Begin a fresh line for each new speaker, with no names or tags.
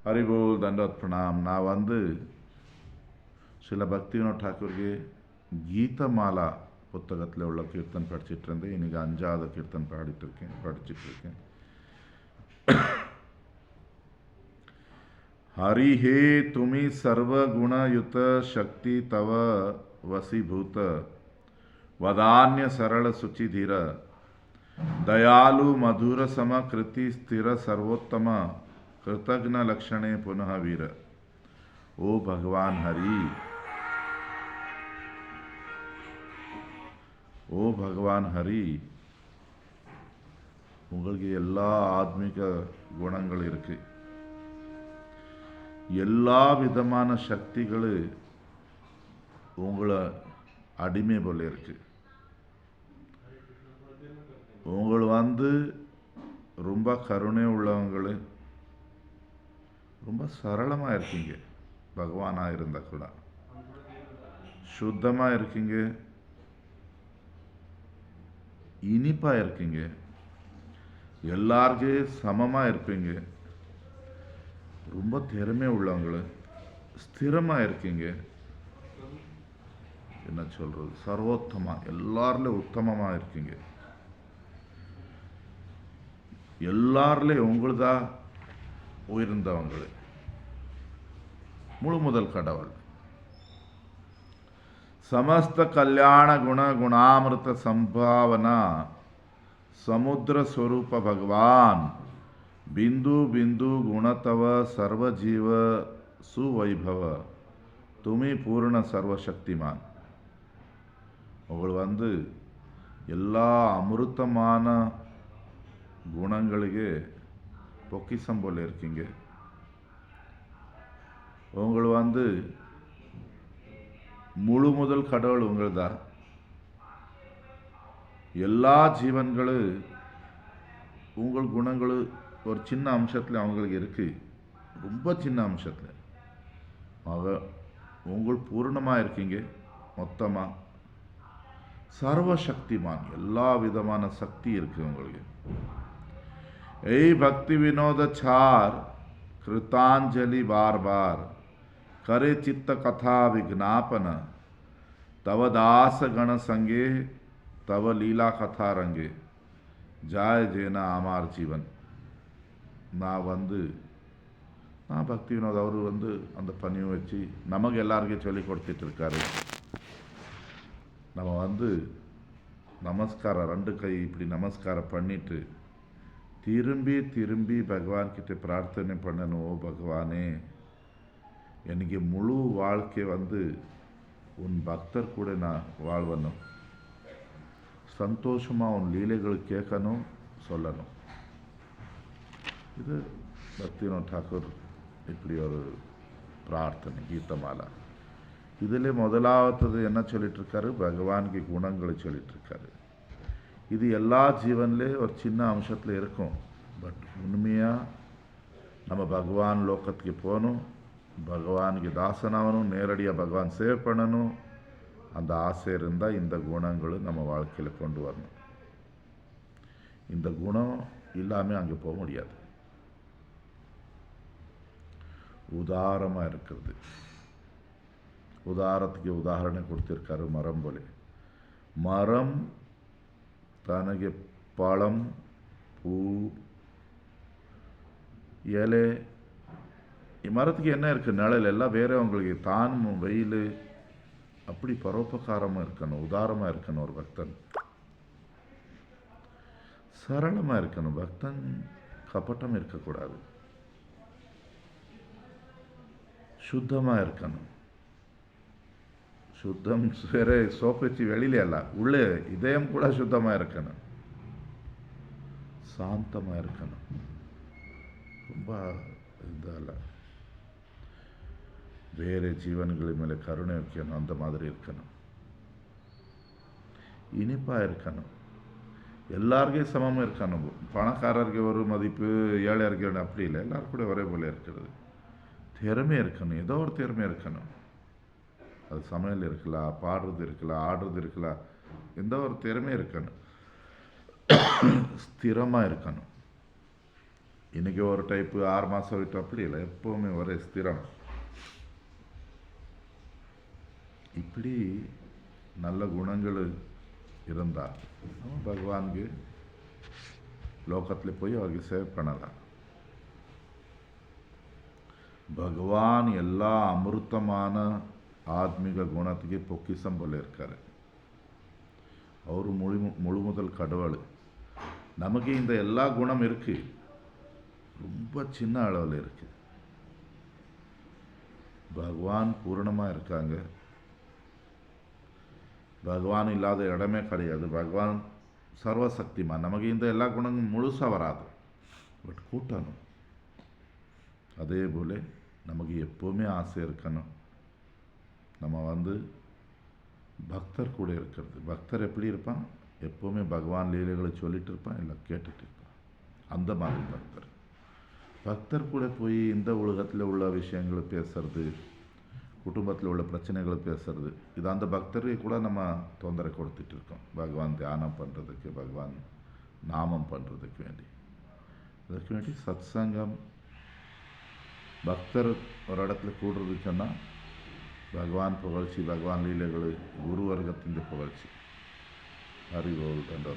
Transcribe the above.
ಹರಿಬೋಲ್ ದಂಡೋತ್ ಪ್ರಣಾಮ್. நான் சில பக்திவினோத் டாக்கூர்ಗೆ கீதமாலா புத்தகத்தில் உள்ள கீர்த்தன் படிச்சுட்டு இருந்தேன். இன்னைக்கு 5வது கீர்த்தன் படிச்சுட்டு இருக்கேன். हरि हे तुम्ही सर्वगुणयुत शक्ति तव वसीभूत वदान्य सरल सुचिधीर दयालु मधुर समकृति स्थिर सर्वोत्तम कृतज्ञ लक्षणे पुनः वीर. ओ भगवान हरि, ओ भगवान हरि, உங்களுக்கு எல்லா ஆத்மீக குணங்கள் இருக்கு. எல்லா விதமான சக்திகள் உங்களை அடிமை போல இருக்கு. உங்களை ரொம்ப கருணை உள்ளவங்களு, ரொம்ப சரளமாக இருக்கீங்க. பகவானாக இருந்தால் கூட சுத்தமாக இருக்கீங்க, இனிப்பாக இருக்கீங்க, எல்லாருக்கும் சமமாக இருப்பீங்க, ரொம்ப திறமை உள்ளவங்களு, ஸ்திரமாக இருக்கீங்க. என்ன சொல்கிறது, சர்வோத்தமாக எல்லாருலேயும் உத்தமமாக இருக்கீங்க. எல்லாருலேயும் உங்களுதான் உயர்ந்தவங்களு, முழு முதல் கடவுள். समस्त कल्याण गुण गुणामृत संभावना समुद्र स्वरूप भगवान बिंदु बिंदु गुणतव सर्वजीव सुवैभव तुम्ही पूर्ण सर्वशक्तिमान. உங்கள் எல்லா அமிர்தமான குணங்களுக்கு பொக்கிஷம் போல இருக்கீங்க. உங்கள் முழு முதல் கடவுள் உங்கள் தான். எல்லா ஜீவன்களும் உங்கள் குணங்கள் ஒரு சின்ன அம்சத்தில் அவங்களுக்கு இருக்குது, ரொம்ப சின்ன அம்சத்தில். உங்கள் பூர்ணமாக இருக்கீங்க, மொத்தமாக சர்வசக்திமான், எல்லா விதமான சக்தி இருக்குது உங்களுக்கு. ஏய் பக்தி வினோத சார் कृतांजलि बार बार करे चित्त कथा विज्ञापन तव दास गण संगे तव लीला कथा रंगे जाय जेना आमार जीवन. நான் பக்தி வினோத் அவர் அந்த பணியை வச்சு நமக்கு எல்லாருக்கும் சொல்லி கொடுத்துட்டு இருக்காரு. நம்ம நமஸ்காரம் 2 கை இப்படி நமஸ்காரம் பண்ணிட்டு திரும்பி திரும்பி பகவான் கிட்ட பிரார்த்தனை பண்ணணும். ஓ பகவானே, எனக்கு முழு வாழ்க்கை உன் பக்தர் கூட நான் வாழ்வணும், சந்தோஷமாக உன் லீலைகள் கேட்கணும், சொல்லணும். இது பக்திவினோத் டாக்கூர் இப்படி ஒரு பிரார்த்தனை கீதமாலா. இதில் முதலாவது என்ன சொல்லிட்டுருக்காரு, பகவானுக்கு குணங்களை சொல்லிட்டுருக்காரு. இது எல்லா ஜீவன்லே ஒரு சின்ன அம்சத்தில் இருக்கும். பட் உண்மையாக நம்ம பகவான் லோகத்துக்கு போகணும், பகவானுக்கு தாசனாகணும், நேரடியாக பகவான் சேவை பண்ணணும். அந்த ஆசை இருந்தால் இந்த குணங்களும் நம்ம வாழ்க்கையில் கொண்டு வரணும். இந்த குணம் இல்லாமல் அங்கே போக முடியாது. உதாரமாக இருக்கிறது. உதாரத்துக்கு உதாரணம் கொடுத்துருக்காரு மரம் போல. மரம் தனக்கு பழம், பூ, இலை, மரத்துக்கு என்ன இருக்குது, நிழல் எல்லாம் வேற. உங்களுக்கு தான் வெயில், அப்படி பரோபகாரமாக இருக்கணும், உதாரமாக இருக்கணும். ஒரு பக்தன் சரளமாக இருக்கணும். பக்தன் கபட்டம் இருக்கக்கூடாது, சுத்தமாக இருக்கணும். சுத்தம் வேற சோப்பு வச்சு வெளியில அல்ல, உள்ளே இதயம் கூட சுத்தமாக இருக்கணும், சாந்தமாக இருக்கணும். ரொம்ப இதால வேறு ஜீவன்கள் மேலே கருணை வைக்கணும், அந்த மாதிரி இருக்கணும். இனிப்பாக இருக்கணும், எல்லாருக்கும் சமமாக இருக்கணும். பணக்காரருக்கு ஒரு மதிப்பு, ஏழையாருக்கு அப்படி இல்லை, எல்லாரும் கூட ஒரே போல இருக்கிறது. திறமை இருக்கணும், ஏதோ ஒரு திறமை இருக்கணும். அது சமையல் இருக்கலாம், பாடுறது இருக்கலாம், ஆடுறது இருக்கலாம், எந்த ஒரு திறமை இருக்கணும். ஸ்திரமாக இருக்கணும். இன்றைக்கி ஒரு டைப்பு 6 மாதம் விட்டு அப்படி இல்லை, எப்போவுமே ஒரே ஸ்திரம். இப்படி நல்ல குணங்கள் இருந்தால் நம்ம பகவானுக்கு லோகத்தில் போய் அவருக்கு சேவை பண்ணலாம். பகவான் எல்லா அமிர்தமான ஆத்மீக குணத்துக்கு பொக்கிஷம் போல இருக்கார். அவர் முழு முதல் கடவுள். நமக்கு இந்த எல்லா குணம் இருக்குது, ரொம்ப சின்ன அளவில் இருக்குது. பகவான் பூரணமாக இருக்காங்க. பகவான் இல்லாத இடமே கிடையாது. பகவான் சர்வசக்திமான். நமக்கு இந்த எல்லா குணங்களும் முழுசாக வராது, பட் கூட்டணும். அதே போல் நமக்கு எப்போவுமே ஆசை இருக்கணும், நம்ம பக்தர் கூட இருக்கிறது. பக்தர் எப்படி இருப்பான்? எப்போவுமே பகவான் லீலைகளை சொல்லிட்டு இருப்பான், இல்லை கேட்டுட்டு இருப்பான். அந்த மாதிரி பக்தர் கூட போய் இந்த உலகத்தில் உள்ள விஷயங்களை பேசுறது, குடும்பத்தில் உள்ள பிரச்சனைகளை பேசுறது, இது அந்த பக்தருக்கு கூட நம்ம தொந்தரவு கொடுத்துட்டு இருக்கோம். பகவான் தியானம் பண்ணுறதுக்கு, பகவான் நாமம் பண்ணுறதுக்கு வேண்டி. அதுக்கு வேண்டி சத் சங்கம், பக்தர் ஒரு இடத்துல கூடுறது சொன்னால் பகவான் புகழ்ச்சி, பகவான் லீலைகள், குரு வர்க்கத்தின் புகழ்ச்சி, அறிவோல் என்ற